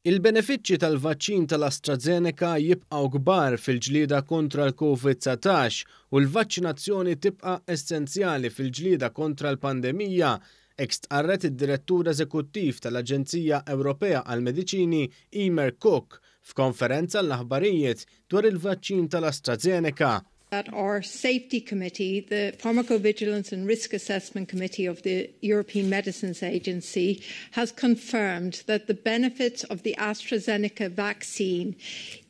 Il-benefiċċji tal-vaċċin tal-AstraZeneca jibqgħu kbar fil-ġlieda kontra l-COVID-19 u l-vaċċinazzjoni tibqa' essenzjali fil-ġlieda kontra l-pandemija, hekk stqarret id-Direttur Eżekuttiv tal-Aġenzija Ewropea għall-Mediċini Emer Cook f'konferenza l-aħbarijiet dwar il-vaċċin tal-AstraZeneca. That our Safety Committee, the Pharmacovigilance and Risk Assessment Committee of the European Medicines Agency, has confirmed that the benefits of the AstraZeneca vaccine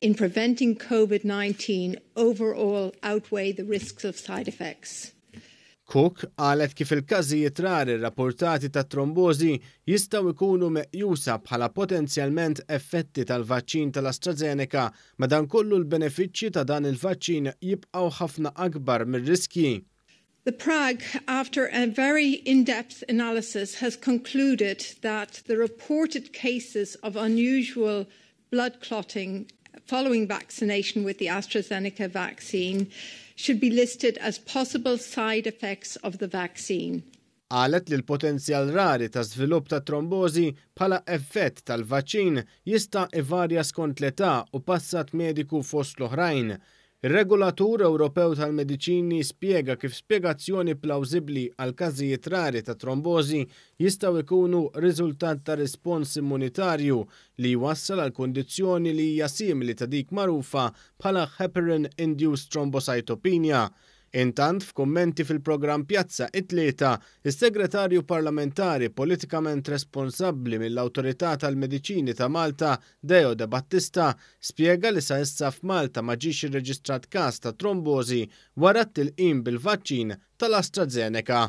in preventing COVID-19 overall outweigh the risks of side effects. Cook qalet kif il-każijiet rari rrappurtati ta' trombożi jistgħu jkunu meqjusa bħala potenzjalment effetti tal-vaċċin tal-AstraZeneca, madankollu l-benefiċċji ta' dan il-vaċċin jibqgħu ħafna akbar mir-riskji. The Prague, after a very in-depth analysis, has concluded that the reported cases of unusual blood clotting following vaccination with the AstraZeneca vaccine should be listed as possible side effects of the vaccine. Qalet li l-potenzjal rari ta' żvilupp ta' trombożi bħala effett tal-vaċċin jista' ivarja skont l-età u passat mediku fost l-oħrajn. Ir-Regulatur Ewropew tal-Mediċini spjega kif spjegazzjoni plawsibbli għal każijiet rari ta' trombożi jistgħu jkunu riżultat ta' rispons immunitarju li jwassal għal kundizzjoni li hija simili ta' dik magħrufa bħala heparin-induced thrombocytopenia. Intant f'kummenti fil-programm Pjazza it-Tlieta, is-Segretarju Parlamentari politikament responsabbli mill-Awtorità tal-Mediċini ta' Malta, Deo De Battista, spjega li sa issa f'Malta ma ġiex irreġistrat każ ta' trombożi wara t-tilqim bil-vaċċin tal-AstraZeneca.